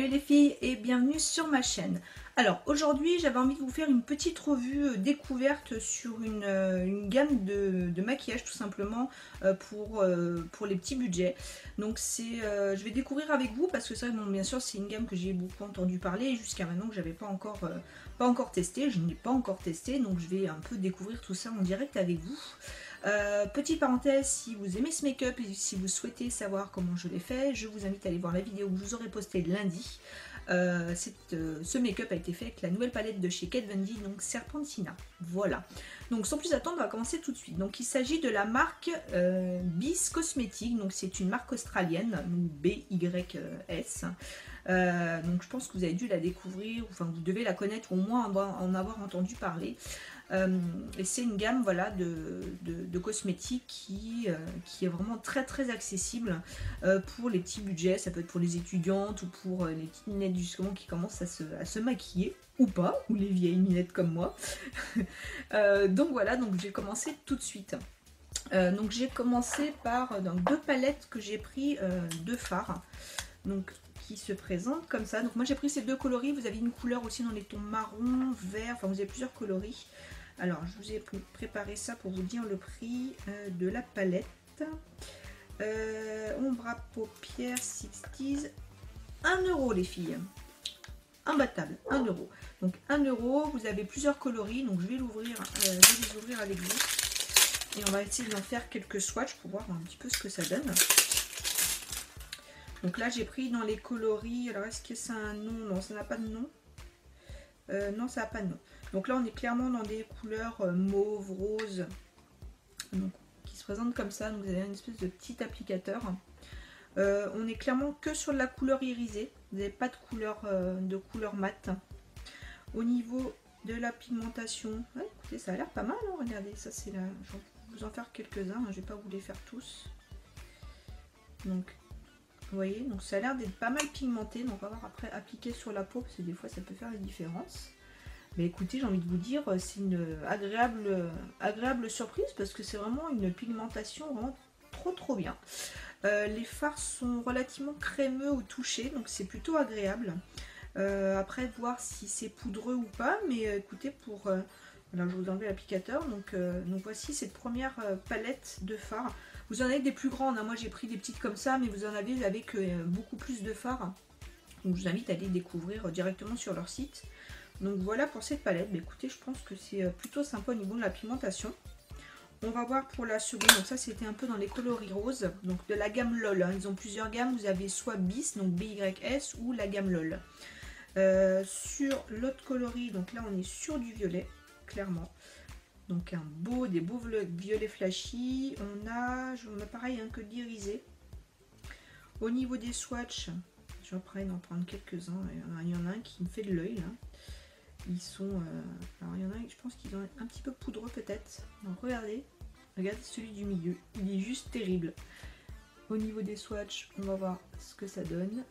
Salut les filles et bienvenue sur ma chaîne. Alors aujourd'hui j'avais envie de vous faire une petite revue découverte sur une gamme de maquillage tout simplement pour les petits budgets. Donc je vais découvrir avec vous parce que ça bon, bien sûr c'est une gamme que j'ai beaucoup entendu parler et jusqu'à maintenant que j'avais pas encore testé. Je n'ai pas encore testé donc je vais un peu découvrir tout ça en direct avec vous. Petite parenthèse, si vous aimez ce make-up et si vous souhaitez savoir comment je l'ai fait, je vous invite à aller voir la vidéo que je vous aurai postée lundi. Ce make-up a été fait avec la nouvelle palette de chez Kat Von D, donc Serpentina. Voilà. Donc sans plus attendre, on va commencer tout de suite. Donc il s'agit de la marque Bis Cosmetics, donc c'est une marque australienne, donc BYS. Donc je pense que vous avez dû la découvrir, enfin vous devez la connaître ou au moins en avoir entendu parler. Et c'est une gamme voilà, de cosmétiques qui est vraiment très très accessible pour les petits budgets. Ça peut être pour les étudiantes ou pour les petites minettes justement qui commencent à se maquiller ou pas, ou les vieilles minettes comme moi. Donc voilà, donc j'ai commencé tout de suite. Donc j'ai commencé par deux palettes que j'ai pris de fards. Donc qui se présentent comme ça. Donc moi j'ai pris ces deux coloris. Vous avez une couleur aussi dans les tons marron, vert, enfin vous avez plusieurs coloris. Alors je vous ai préparé ça pour vous dire le prix de la palette. Ombre à paupières 60s, 1 € les filles. Imbattable, 1 €. Donc 1 €, vous avez plusieurs coloris, donc je vais les ouvrir avec vous. Et on va essayer d'en faire quelques swatchs pour voir un petit peu ce que ça donne. Donc là j'ai pris dans les coloris, alors est-ce que ça a un nom? Non, ça n'a pas de nom. Non, ça n'a pas de nom. Donc là on est clairement dans des couleurs mauve, rose, donc, qui se présentent comme ça. Donc vous avez une espèce de petit applicateur. On est clairement que sur de la couleur irisée. Vous n'avez pas de couleur mat. Au niveau de la pigmentation, ouais, écoutez, ça a l'air pas mal, hein, regardez, ça c'est là. Je vais vous en faire quelques-uns, hein, je vais pas vous les faire tous. Donc vous voyez, donc ça a l'air d'être pas mal pigmenté. Donc on va voir après appliquer sur la peau parce que des fois ça peut faire la différence. Mais écoutez, j'ai envie de vous dire, c'est une agréable surprise parce que c'est vraiment une pigmentation vraiment trop bien. Les fards sont relativement crémeux au toucher, donc c'est plutôt agréable. Après, voir si c'est poudreux ou pas, mais écoutez, voilà, je vais vous enlever l'applicateur. Donc voici cette première palette de fards. Vous en avez des plus grandes, hein. Moi j'ai pris des petites comme ça, mais vous en avez avec beaucoup plus de fards. Donc je vous invite à aller découvrir directement sur leur site. Donc voilà pour cette palette. Mais écoutez, je pense que c'est plutôt sympa au niveau de la pigmentation. On va voir pour la seconde. Donc ça c'était un peu dans les coloris roses. Donc de la gamme LOL, hein. Ils ont plusieurs gammes. Vous avez soit BYS, donc BYS, ou la gamme LOL. Sur l'autre coloris, donc là on est sur du violet, clairement. Donc des beaux violets flashy. On a pareil que de l'irisé. Au niveau des swatchs, je vais en prendre quelques-uns. Il y en a un qui me fait de l'œil. Ils sont... alors il y en a, je pense qu'ils ont un petit peu poudreux peut-être. Donc regardez celui du milieu. Il est juste terrible. Au niveau des swatchs, on va voir ce que ça donne.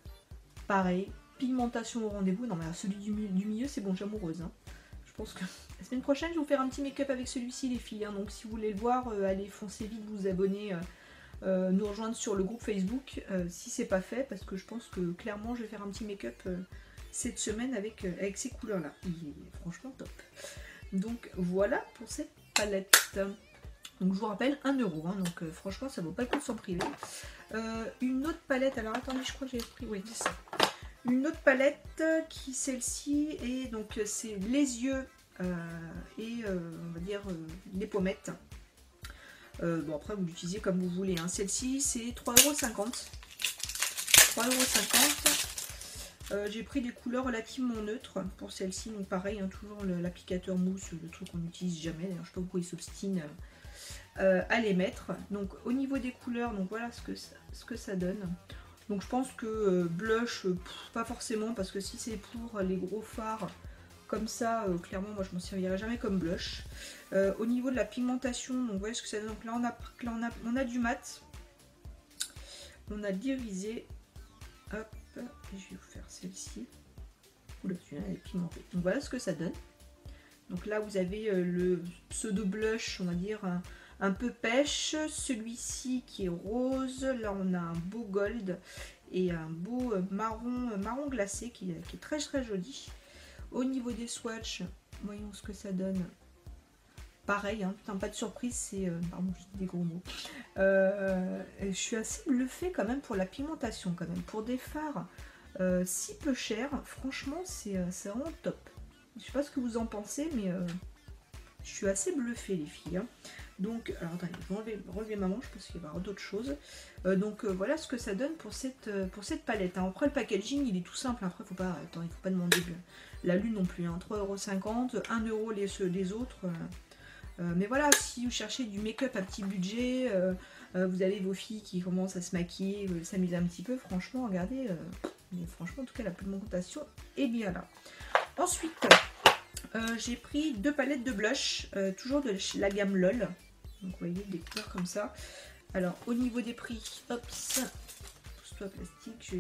Pareil, pigmentation au rendez-vous. Non mais alors, celui du milieu, c'est bon, j'ai amoureuse. Hein. Je pense que la semaine prochaine, je vais vous faire un petit make-up avec celui-ci, les filles. Hein. Donc si vous voulez le voir, allez foncez vite, vous abonner, nous rejoindre sur le groupe Facebook si c'est pas fait, parce que je pense que clairement, je vais faire un petit make-up cette semaine avec ces couleurs-là. Il est franchement top. Donc voilà pour cette palette. Donc je vous rappelle 1 €. Hein. Donc franchement, ça vaut pas le coup de s'en priver. Une autre palette. Alors attendez, je crois que j'ai pris. Oui, c'est ça. Une autre palette qui celle-ci et donc c'est les yeux et on va dire les pommettes. Bon après vous l'utilisez comme vous voulez. Hein. Celle-ci c'est 3,50 €. 3,50 €. J'ai pris des couleurs relativement neutres pour celle-ci. Donc pareil, hein, toujours l'applicateur mousse, le truc qu'on n'utilise jamais. D'ailleurs je sais pas pourquoi ils s'obstinent à les mettre. Donc au niveau des couleurs, donc voilà ce que ça donne. Donc je pense que blush, pas forcément, parce que si c'est pour les gros fards comme ça, clairement moi je m'en servirai jamais comme blush. Au niveau de la pigmentation, donc vous voyez ce que ça donne. Donc là on a du mat, on a de l'irisé. Hop, et je vais vous faire celle-ci. Oula, celui-là elle est pigmentée. Donc voilà ce que ça donne. Donc là vous avez le pseudo blush, on va dire un peu pêche, celui-ci qui est rose, là on a un beau gold et un beau marron glacé qui est très très joli. Au niveau des swatchs, voyons ce que ça donne. Pareil, hein, putain, pas de surprise, c'est... pardon, je dis des gros mots. Je suis assez bluffée quand même pour la pigmentation, quand même. Pour des fards si peu chers, franchement, c'est vraiment top. Je sais pas ce que vous en pensez, mais je suis assez bluffée, les filles. Hein. Donc, alors attendez, je vais relever ma manche parce qu'il va y avoir d'autres choses. Donc voilà ce que ça donne pour cette palette. Hein. Après, le packaging, il est tout simple. Après, il faut pas demander la lune non plus. Hein. 3,50 €, 1 € les autres... mais voilà, si vous cherchez du make-up à petit budget, vous avez vos filles qui commencent à se maquiller, veulent s'amuser un petit peu, franchement, regardez, mais franchement, en tout cas, la pigmentation est bien là. Ensuite, j'ai pris 2 palettes de blush, toujours de la gamme LOL. Donc, vous voyez, des couleurs comme ça. Alors, au niveau des prix, hop, pousse-toi plastique,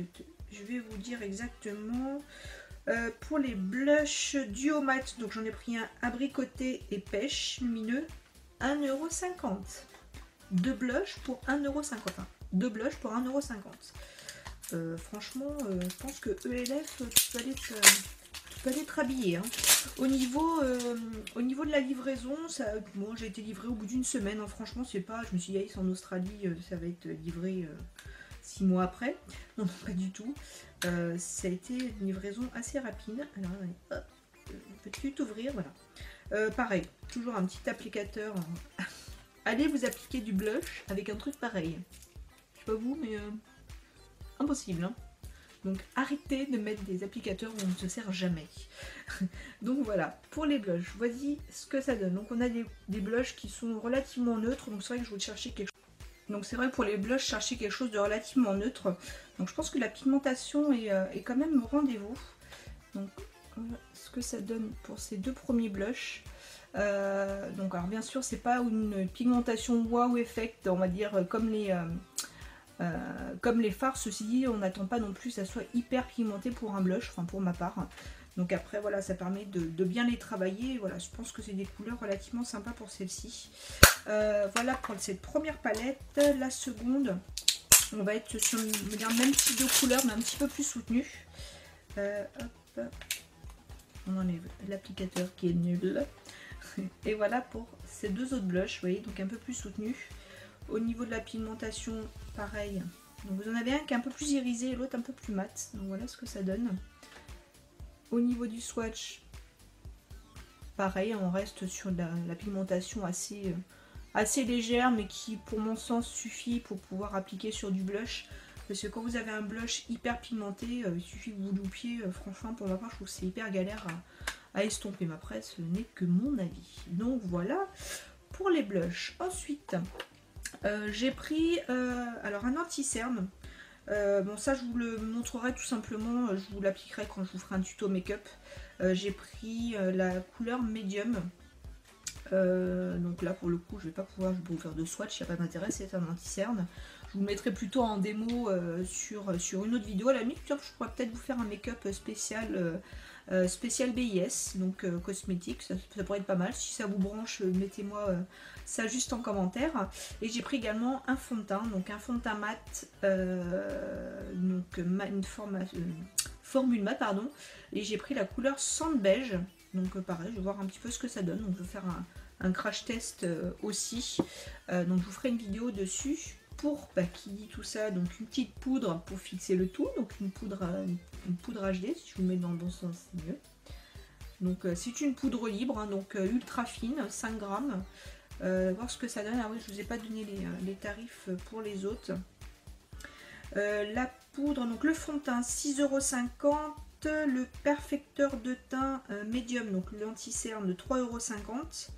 je vais vous dire exactement... pour les blushs duo mat, donc j'en ai pris un abricoté et pêche lumineux, 1,50 €. 2 blushs pour 1,50 €. Enfin, 2 blushs pour 1,50 €. Franchement, je pense que ELF, tu peux aller te rhabiller. Hein. Au niveau de la livraison, bon, j'ai été livrée au bout d'une semaine. Hein. Franchement, c'est pas. Je me suis dit, c'est en Australie, ça va être livré 6 mois après. Non, non, pas du tout. Ça a été une livraison assez rapide. Alors, hop, je peux tout ouvrir, voilà. Pareil, toujours un petit applicateur. Allez vous appliquer du blush avec un truc pareil. Je sais pas vous, mais impossible. Hein. Donc arrêtez de mettre des applicateurs où on ne se sert jamais. Donc voilà, pour les blushs, voici ce que ça donne. Donc on a des blushs qui sont relativement neutres. Donc c'est vrai que je voulais chercher quelque chose. Donc c'est vrai pour les blushs, chercher quelque chose de relativement neutre. Donc je pense que la pigmentation est quand même au rendez-vous. Donc voilà ce que ça donne pour ces 2 premiers blushs. Donc alors bien sûr c'est pas une pigmentation wow effect, on va dire comme les fards. Ceci dit, on n'attend pas non plus que ça soit hyper pigmenté pour un blush, enfin pour ma part. Donc après voilà, ça permet de bien les travailler. Voilà, je pense que c'est des couleurs relativement sympas pour celle-ci. Voilà pour cette première palette. La seconde, on va être sur le même type de couleur, mais un petit peu plus soutenu. Hop. On enlève l'applicateur qui est nul. Et voilà pour ces 2 autres blushs, vous voyez, donc un peu plus soutenu. Au niveau de la pigmentation, pareil. Donc vous en avez un qui est un peu plus irisé et l'autre un peu plus mat. Donc voilà ce que ça donne. Au niveau du swatch, pareil, on reste sur la pigmentation assez légère, mais qui pour mon sens suffit pour pouvoir appliquer sur du blush. Parce que quand vous avez un blush hyper pigmenté, il suffit que vous loupiez. Franchement, pour ma part, je trouve que c'est hyper galère à estomper. Mais après, ce n'est que mon avis. Donc voilà pour les blushs. Ensuite, j'ai pris alors un anti-cerne. Bon, ça, je vous le montrerai tout simplement. Je vous l'appliquerai quand je vous ferai un tuto make-up. J'ai pris la couleur médium. Donc là pour le coup je vais pas pouvoir vous faire de swatch, il n'y a pas d'intérêt, c'est un anti-cerne. Je vous le mettrai plutôt en démo sur une autre vidéo. À la limite, je pourrais peut-être vous faire un make-up spécial BIS, donc cosmétique, ça pourrait être pas mal. Si ça vous branche, mettez-moi ça juste en commentaire. Et j'ai pris également un fond de teint, donc un fond de teint mat, donc une formule mat, pardon. Et j'ai pris la couleur Sand Beige. Donc pareil, je vais voir un petit peu ce que ça donne. Donc je vais faire un crash test aussi. Donc je vous ferai une vidéo dessus. Pour qui dit tout ça, donc une petite poudre pour fixer le tout. Donc une poudre HD, si je vous mets dans le bon sens, c'est mieux. Donc c'est une poudre libre, hein, donc ultra fine, 5 grammes. Voir ce que ça donne. Ah oui, je vous ai pas donné les tarifs pour les autres. La poudre, donc le fond de teint, 6,50 €. Le perfecteur de teint médium, donc l'anti-cerne de 3,50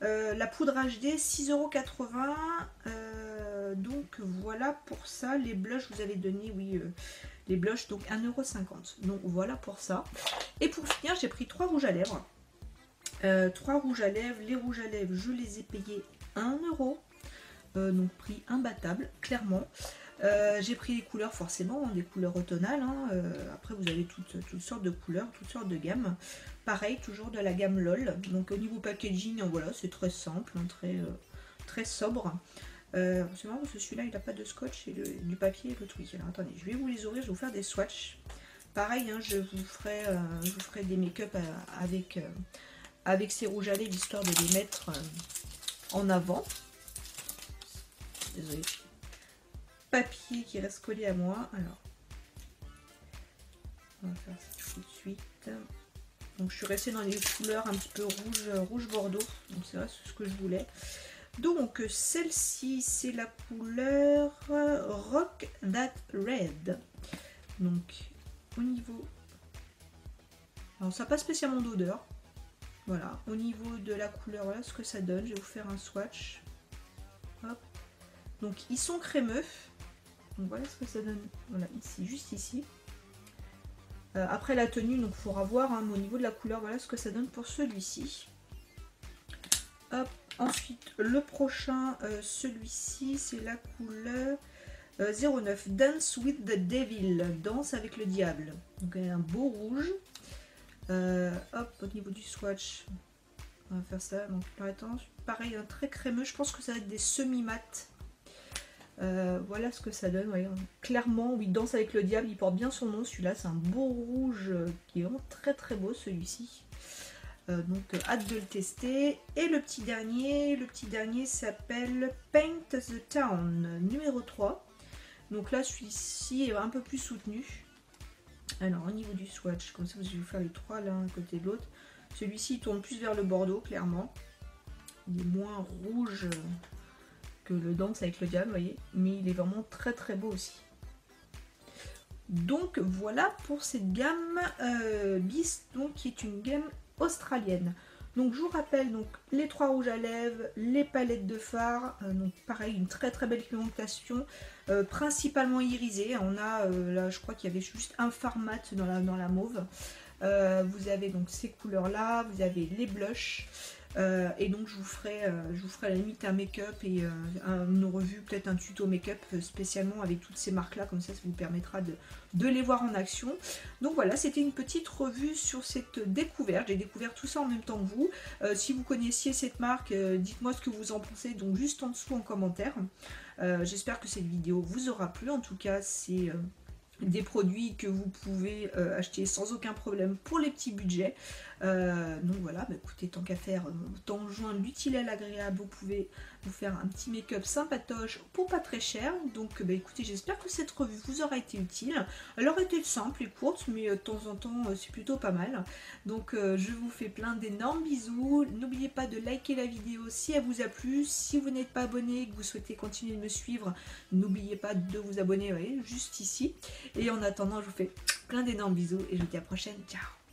€. La poudre HD 6,80 €. Donc voilà pour ça. Les blushs, vous avez donné, oui, les blushs, donc 1,50 €. Donc voilà pour ça. Et pour finir, j'ai pris 3 rouges à lèvres. 3 rouges à lèvres. Les rouges à lèvres, je les ai payés 1 €. Donc prix imbattable, clairement. J'ai pris les couleurs forcément, des couleurs automnales. Hein. Après vous avez toutes sortes de couleurs, toutes sortes de gammes. Pareil, toujours de la gamme LOL. Donc au niveau packaging, voilà, c'est très simple, hein, très sobre. C'est marrant parce que celui-là il n'a pas de scotch et du papier et l'autre oui. Alors attendez, je vais vous les ouvrir, je vais vous faire des swatchs. Pareil, hein, je vous ferai des make-up avec ces rouges à lèvres histoire de les mettre en avant. Désolée. Papier qui reste collé à moi. Alors, on va faire ça tout de suite. Donc je suis restée dans les couleurs un petit peu rouge bordeaux. Donc c'est vrai, c'est ce que je voulais. Donc celle-ci c'est la couleur Rock That Red. Donc au niveau, alors ça n'a pas spécialement d'odeur. Voilà, au niveau de la couleur, voilà ce que ça donne. Je vais vous faire un swatch. Hop. Donc ils sont crémeux. Donc voilà ce que ça donne. Voilà, ici, juste ici. Après la tenue, donc il faudra voir hein, au niveau de la couleur, voilà ce que ça donne pour celui-ci. Hop. Ensuite, le prochain, celui-ci, c'est la couleur 09, Dance with the Devil, danse avec le diable. Donc un beau rouge. Hop, au niveau du swatch, on va faire ça. Donc attends, pareil, un très crémeux. Je pense que ça va être des semi-mat. Voilà ce que ça donne. Voyez, clairement, oui, danse avec le diable. Il porte bien son nom. Celui-là, c'est un beau rouge qui est vraiment très très beau celui-ci. Donc hâte de le tester. Et le petit dernier s'appelle Paint the Town numéro 3. Donc là celui-ci est un peu plus soutenu. Alors au niveau du swatch, comme ça je vais vous faire les trois l'un à côté de l'autre. Celui-ci il tourne plus vers le bordeaux clairement. Il est moins rouge que le danse avec le diable, vous voyez. Mais il est vraiment très très beau aussi. Donc voilà pour cette gamme Bis, donc qui est une gamme australienne. Donc je vous rappelle donc les trois rouges à lèvres, les palettes de fard, donc pareil une très très belle pigmentation, principalement irisée. On a là je crois qu'il y avait juste un fard mat dans la mauve. Vous avez donc ces couleurs là, vous avez les blushs. Et donc je vous ferai à la limite un make-up et une revue, peut-être un tuto make-up spécialement avec toutes ces marques là, comme ça vous permettra de les voir en action. Donc voilà, c'était une petite revue sur cette découverte. J'ai découvert tout ça en même temps que vous. Si vous connaissiez cette marque, dites-moi ce que vous en pensez, donc juste en dessous en commentaire. J'espère que cette vidéo vous aura plu. En tout cas, c'est des produits que vous pouvez acheter sans aucun problème pour les petits budgets. Donc voilà, bah écoutez, tant qu'à faire, tant joindre l'utile à l'agréable, vous pouvez vous faire un petit make-up sympatoche pour pas très cher. Donc bah écoutez, j'espère que cette revue vous aura été utile. Elle aurait été simple et courte, mais de temps en temps c'est plutôt pas mal. Donc je vous fais plein d'énormes bisous. N'oubliez pas de liker la vidéo si elle vous a plu. Si vous n'êtes pas abonné et que vous souhaitez continuer de me suivre, n'oubliez pas de vous abonner, vous voyez, juste ici. Et en attendant, je vous fais plein d'énormes bisous et je vous dis à la prochaine. Ciao!